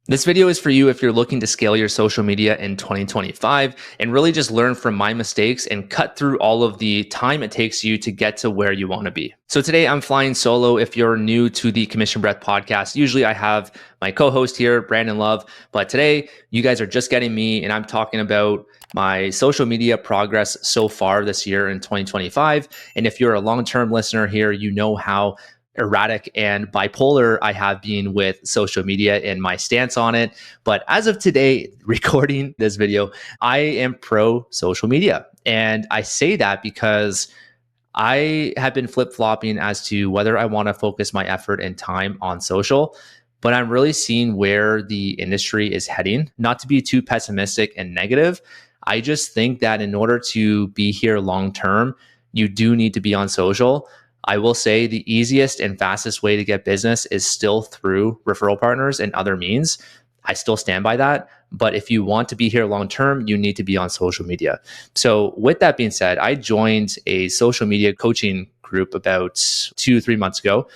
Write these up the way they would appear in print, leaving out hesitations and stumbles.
This video is for you if you're looking to scale your social media in 2025 and really just learn from my mistakes and cut through all of the time it takes you to get to where you want to be. So today I'm flying solo. If you're new to the Commission Breath podcast, usually I have my co-host here, Brandon Love, but today you guys are just getting me and I'm talking about my social media progress so far this year in 2025. And if you're a long-term listener here, you know how erratic and bipolar I have been with social media and my stance on it. But as of today, recording this video, I am pro social media. And I say that because I have been flip-flopping as to whether I want to focus my effort and time on social, but I'm really seeing where the industry is heading. Not to be too pessimistic and negative, I just think that in order to be here long term, you do need to be on social. I will say the easiest and fastest way to get business is still through referral partners and other means. I still stand by that. But if you want to be here long term, you need to be on social media. So, with that being said, I joined a social media coaching group about 2 to 3 months ago.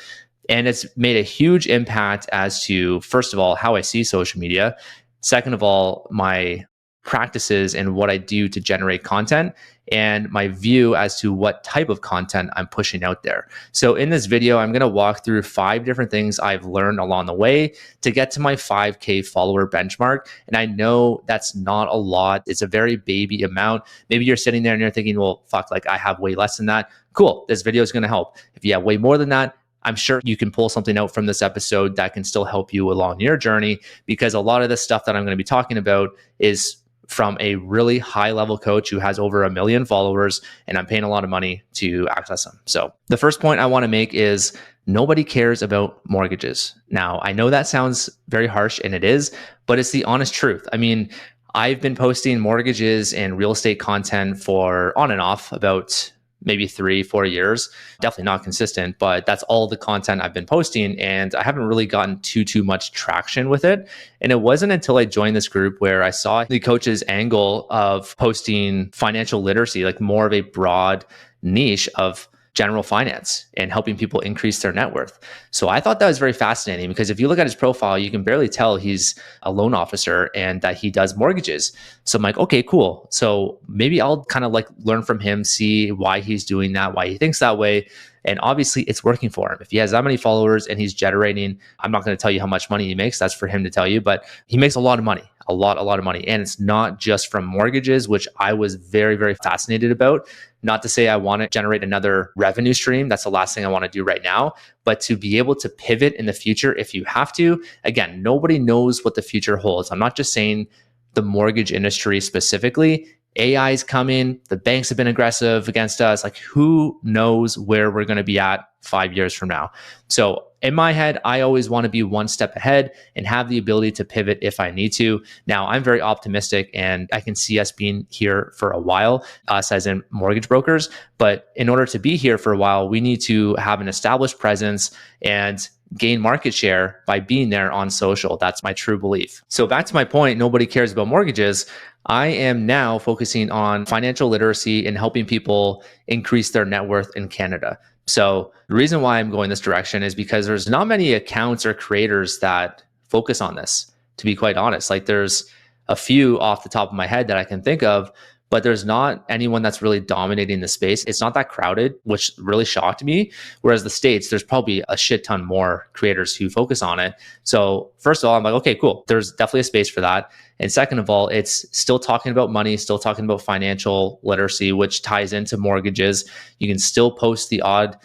And it's made a huge impact as to, first of all, how I see social media. Second of all, my practices and what I do to generate content and my view as to what type of content I'm pushing out there. So in this video, I'm going to walk through 5 different things I've learned along the way to get to my 5K follower benchmark. And I know that's not a lot. It's a very baby amount. Maybe you're sitting there and you're thinking, well, fuck, like I have way less than that. Cool. This video is going to help. If you have way more than that, I'm sure you can pull something out from this episode that can still help you along your journey, because a lot of the stuff that I'm going to be talking about is from a really high level coach who has over 1 million followers, and I'm paying a lot of money to access them. So the first point I want to make is nobody cares about mortgages. Now, I know that sounds very harsh, and it is, but it's the honest truth. I mean, I've been posting mortgages and real estate content for on and off about maybe 3-4 years. Definitely not consistent, but that's all the content I've been posting. And I haven't really gotten too much traction with it. And it wasn't until I joined this group where I saw the coach's angle of posting financial literacy, like more of a broad niche of general finance and helping people increase their net worth. So I thought that was very fascinating, because if you look at his profile, you can barely tell he's a loan officer and that he does mortgages. So I'm like, okay, cool. So maybe I'll kind of like learn from him, see why he's doing that, why he thinks that way. And obviously it's working for him. If he has that many followers and he's generating, I'm not going to tell you how much money he makes. That's for him to tell you, but he makes a lot of money, a lot of money. And it's not just from mortgages, which I was very fascinated about. Not to say I want to generate another revenue stream. That's the last thing I want to do right now. But to be able to pivot in the future if you have to. Again, nobody knows what the future holds. I'm not just saying the mortgage industry specifically. AI is coming. The banks have been aggressive against us. Like, who knows where we're going to be at 5 years from now? So in my head, I always want to be one step ahead and have the ability to pivot if I need to. Now, I'm very optimistic and I can see us being here for a while, us as in mortgage brokers. But in order to be here for a while, we need to have an established presence and gain market share by being there on social. That's my true belief. So back to my point, nobody cares about mortgages. I am now focusing on financial literacy and helping people increase their net worth in Canada. So the reason why I'm going this direction is because there's not many accounts or creators that focus on this, to be quite honest. Like, there's a few off the top of my head that I can think of, but there's not anyone that's really dominating the space. It's not that crowded, which really shocked me. Whereas the States, there's probably a shit ton more creators who focus on it. So first of all, I'm like, okay, cool. There's definitely a space for that. And second of all, it's still talking about money, still talking about financial literacy, which ties into mortgages. You can still post the odd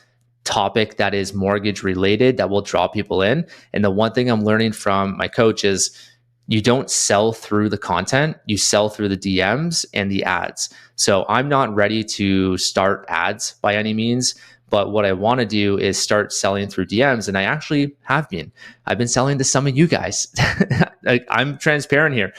topic that is mortgage related that will draw people in. And the one thing I'm learning from my coach is you don't sell through the content, you sell through the DMs and the ads. So I'm not ready to start ads by any means, but what I want to do is start selling through DMs. And I actually have been. I've been selling to some of you guys. I'm transparent here.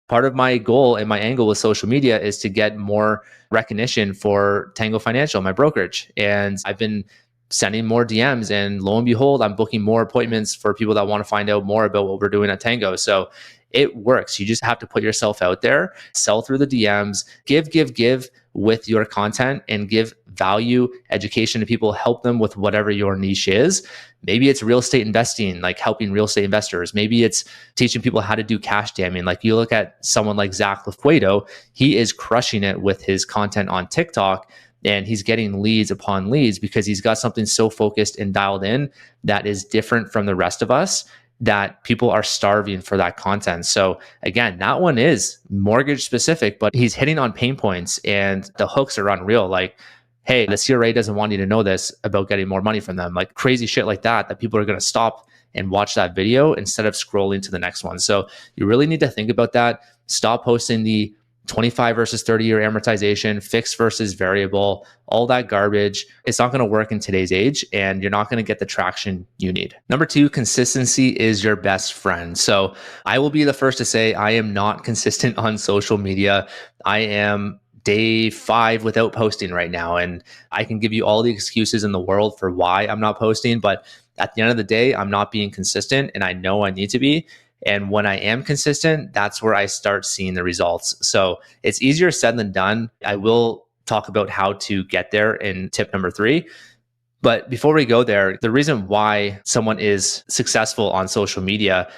Part of my goal and my angle with social media is to get more recognition for TANGO Financial, my brokerage. And I've been sending more DMs, and lo and behold, I'm booking more appointments for people that want to find out more about what we're doing at TANGO. So it works. You just have to put yourself out there, sell through the DMs, give, with your content and give value, education to people, help them with whatever your niche is. Maybe it's real estate investing, like helping real estate investors. Maybe it's teaching people how to do cash damming. Like you look at someone like Zach Lefuedo, he is crushing it with his content on TikTok, and he's getting leads upon leads because he's got something so focused and dialed in that is different from the rest of us, that people are starving for that content. So again, that one is mortgage specific, but he's hitting on pain points and the hooks are unreal. Like, hey, the CRA doesn't want you to know this about getting more money from them. Like crazy shit like that, that people are going to stop and watch that video instead of scrolling to the next one. So you really need to think about that. Stop posting the 25 versus 30-year amortization, fixed versus variable, all that garbage. It's not going to work in today's age, and you're not going to get the traction you need. Number two, consistency is your best friend. So I will be the first to say I am not consistent on social media. I am day 5 without posting right now, and I can give you all the excuses in the world for why I'm not posting, but at the end of the day, I'm not being consistent, and I know I need to be. And when I am consistent, that's where I start seeing the results. So it's easier said than done. I will talk about how to get there in tip number 3. But before we go there, the reason why someone is successful on social media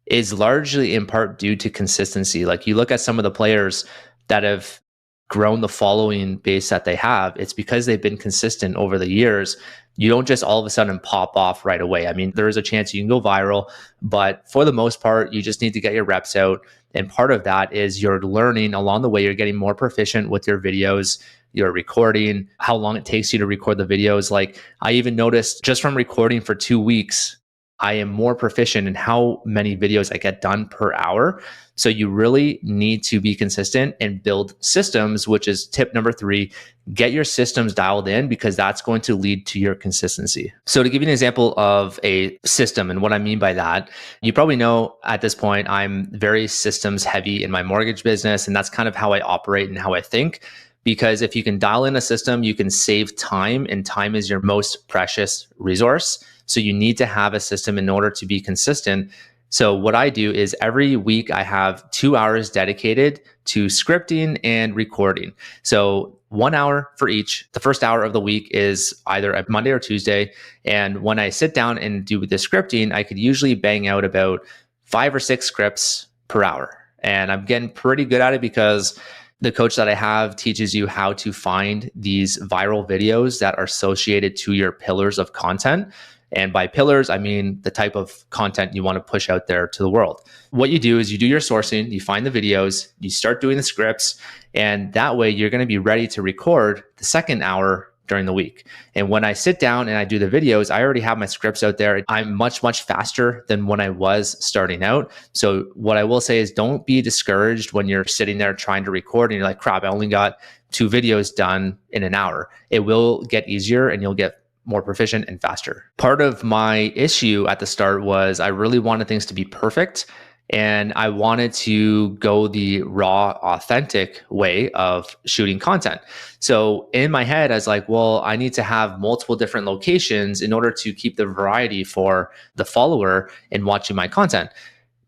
is largely in part due to consistency. Like you look at some of the players that have grown the following base that they have, it's because they've been consistent over the years. You don't just all of a sudden pop off right away. I mean, there is a chance you can go viral, but for the most part, you just need to get your reps out. And part of that is you're learning along the way. You're getting more proficient with your videos, you're recording, how long it takes you to record the videos. Like I even noticed just from recording for 2 weeks, I am more proficient in how many videos I get done per hour. So you really need to be consistent and build systems, which is tip number 3. Get your systems dialed in because that's going to lead to your consistency. So to give you an example of a system and what I mean by that, you probably know at this point, I'm very systems heavy in my mortgage business. And that's kind of how I operate and how I think. Because if you can dial in a system, you can save time, and time is your most precious resource. So you need to have a system in order to be consistent. So what I do is every week I have 2 hours dedicated to scripting and recording. So 1 hour for each. The first hour of the week is either a Monday or Tuesday. And when I sit down and do the scripting, I could usually bang out about 5 or 6 scripts per hour. And I'm getting pretty good at it because the coach that I have teaches you how to find these viral videos that are associated to your pillars of content. And by pillars, I mean the type of content you want to push out there to the world. What you do is you do your sourcing, you find the videos, you start doing the scripts, and that way you're going to be ready to record the second hour during the week. And when I sit down and I do the videos, I already have my scripts out there. I'm much, much faster than when I was starting out. So what I will say is don't be discouraged when you're sitting there trying to record and you're like, crap, I only got 2 videos done in an hour. It will get easier and you'll get more proficient and faster. Part of my issue at the start was I really wanted things to be perfect. And I wanted to go the raw, authentic way of shooting content. So in my head, I was like, well, I need to have multiple different locations in order to keep the variety for the follower in watching my content.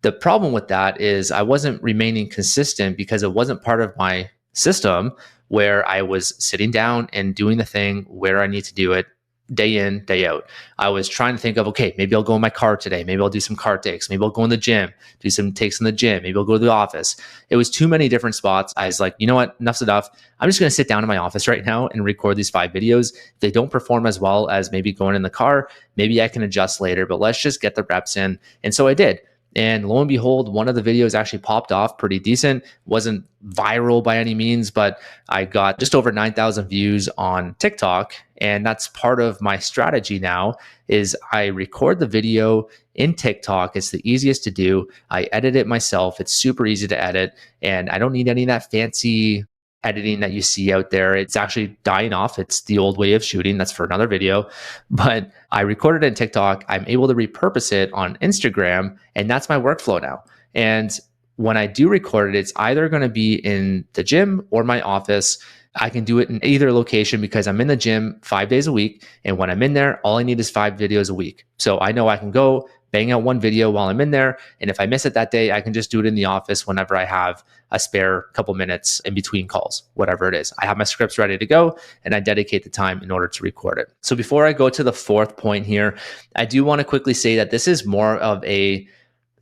The problem with that is I wasn't remaining consistent because it wasn't part of my system where I was sitting down and doing the thing where I need to do it day in, day out. I was trying to think of, okay, maybe I'll go in my car today. Maybe I'll do some car takes. Maybe I'll go in the gym, do some takes in the gym. Maybe I'll go to the office. It was too many different spots. I was like, you know what? Enough's enough. I'm just going to sit down in my office right now and record these 5 videos. If they don't perform as well as maybe going in the car, maybe I can adjust later, but let's just get the reps in. And so I did. And lo and behold, one of the videos actually popped off pretty decent. Wasn't viral by any means, but I got just over 9,000 views on TikTok. And that's part of my strategy now is I record the video in TikTok. It's the easiest to do. I edit it myself. It's super easy to edit. And I don't need any of that fancy editing that you see out there. It's actually dying off. It's the old way of shooting. That's for another video. But I recorded it in TikTok. I'm able to repurpose it on Instagram, and that's my workflow now. And when I do record it, it's either going to be in the gym or my office. I can do it in either location because I'm in the gym 5 days a week. And when I'm in there, all I need is 5 videos a week. So I know I can go bang out one video while I'm in there. And if I miss it that day, I can just do it in the office whenever I have a spare couple minutes in between calls, whatever it is. I have my scripts ready to go and I dedicate the time in order to record it. So before I go to the fourth point here, I do want to quickly say that this is more of a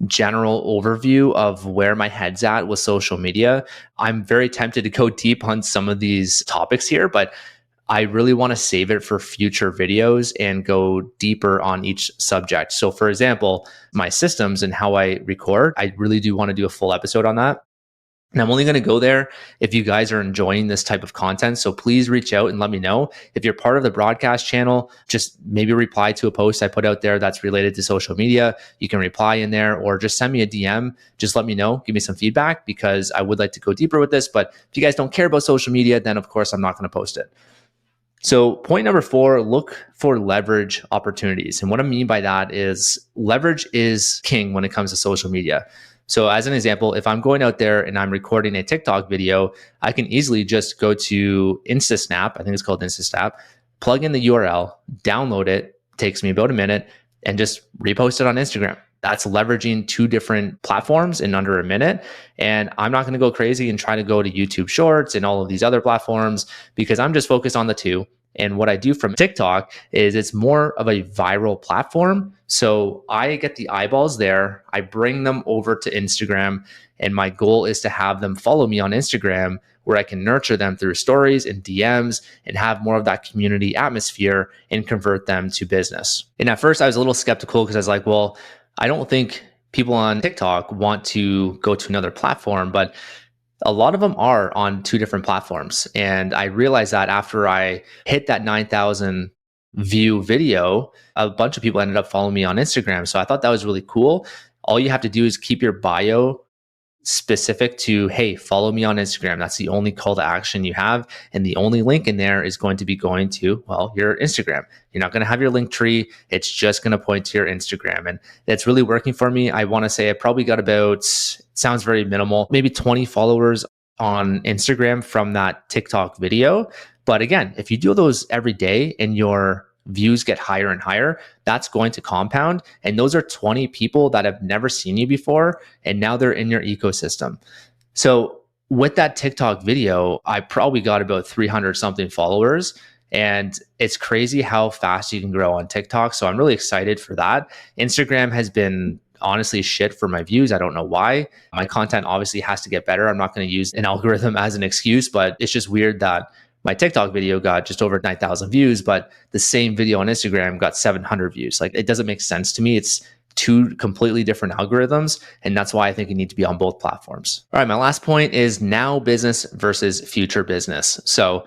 general overview of where my head's at with social media. I'm very tempted to go deep on some of these topics here, but I really want to save it for future videos and go deeper on each subject. So for example, my systems and how I record, I really do want to do a full episode on that. And I'm only going to go there if you guys are enjoying this type of content. So please reach out and let me know. If you're part of the broadcast channel, just maybe reply to a post I put out there that's related to social media. You can reply in there or just send me a DM. Just let me know, give me some feedback because I would like to go deeper with this. But if you guys don't care about social media, then of course I'm not going to post it. So point number 4, look for leverage opportunities. And what I mean by that is leverage is king when it comes to social media. So as an example, if I'm going out there and I'm recording a TikTok video, I can easily just go to InstaSnap, I think it's called InstaSnap, plug in the URL, download it, takes me about a minute, and just repost it on Instagram. That's leveraging 2 different platforms in under a minute. And I'm not going to go crazy and try to go to YouTube Shorts and all of these other platforms because I'm just focused on the 2. And what I do from TikTok is it's more of a viral platform. So I get the eyeballs there, I bring them over to Instagram, and my goal is to have them follow me on Instagram where I can nurture them through stories and DMs and have more of that community atmosphere and convert them to business. And at first I was a little skeptical because I was like, well, I don't think people on TikTok want to go to another platform, but a lot of them are on 2 different platforms. And I realized that after I hit that 9,000 view video, a bunch of people ended up following me on Instagram. So I thought that was really cool. All you have to do is keep your bio specific to, hey, follow me on Instagram. That's the only call to action you have. And the only link in there is going to be going to, well, your Instagram. You're not going to have your link tree. It's just going to point to your Instagram. And that's really working for me. I want to say I probably got about, it sounds very minimal, maybe 20 followers on Instagram from that TikTok video. But again, if you do those every day and your views get higher and higher, that's going to compound. And those are 20 people that have never seen you before. And now they're in your ecosystem. So with that TikTok video, I probably got about 300 something followers. And it's crazy how fast you can grow on TikTok. So I'm really excited for that. Instagram has been honestly shit for my views. I don't know why. My content obviously has to get better. I'm not going to use an algorithm as an excuse, but it's just weird that my TikTok video got just over 9,000 views, but the same video on Instagram got 700 views. Like, it doesn't make sense to me. It's 2 completely different algorithms. And that's why I think you need to be on both platforms. All right, my last point is now business versus future business. So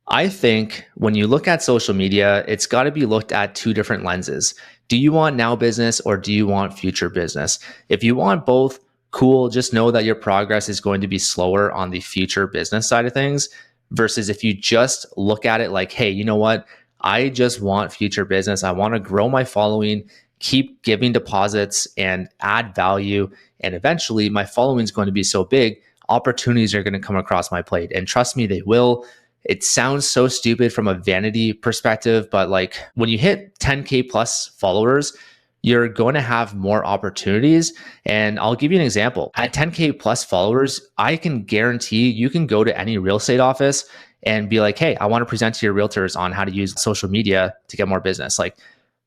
I think when you look at social media, it's got to be looked at 2 different lenses. Do you want now business or do you want future business? If you want both, cool. Just know that your progress is going to be slower on the future business side of things. Versus if you just look at it like, hey, you know what? I just want future business. I want to grow my following, keep giving deposits and add value. And eventually my following is going to be so big, opportunities are going to come across my plate. And trust me, they will. It sounds so stupid from a vanity perspective, but like when you hit 10K plus followers, you're going to have more opportunities. And I'll give you an example. At 10K plus followers, I can guarantee you can go to any real estate office and be like, hey, I want to present to your realtors on how to use social media to get more business. Like,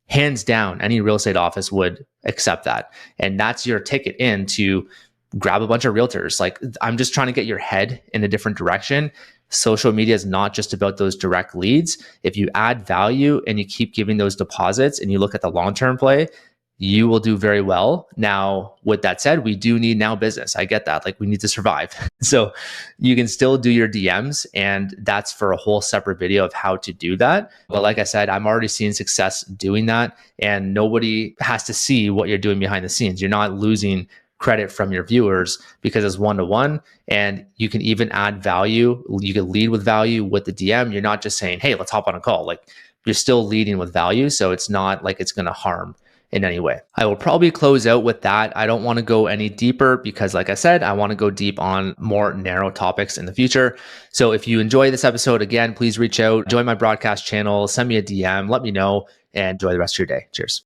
hands down, any real estate office would accept that. And that's your ticket in to grab a bunch of realtors. Like, I'm just trying to get your head in a different direction. Social media is not just about those direct leads. If you add value and you keep giving those deposits and you look at the long-term play, you will do very well. Now, with that said, we do need now business. I get that. Like, we need to survive. So you can still do your DMs, and that's for a whole separate video of how to do that. But like I said, I'm already seeing success doing that, and nobody has to see what you're doing behind the scenes. You're not losing credit from your viewers because it's one-to-one, and you can even add value. You can lead with value with the DM. You're not just saying, hey, let's hop on a call. Like, you're still leading with value. So it's not like it's going to harm in any way. I will probably close out with that. I don't want to go any deeper because, like I said, I want to go deep on more narrow topics in the future. So if you enjoy this episode, again, please reach out, join my broadcast channel, send me a DM, let me know, and enjoy the rest of your day. Cheers.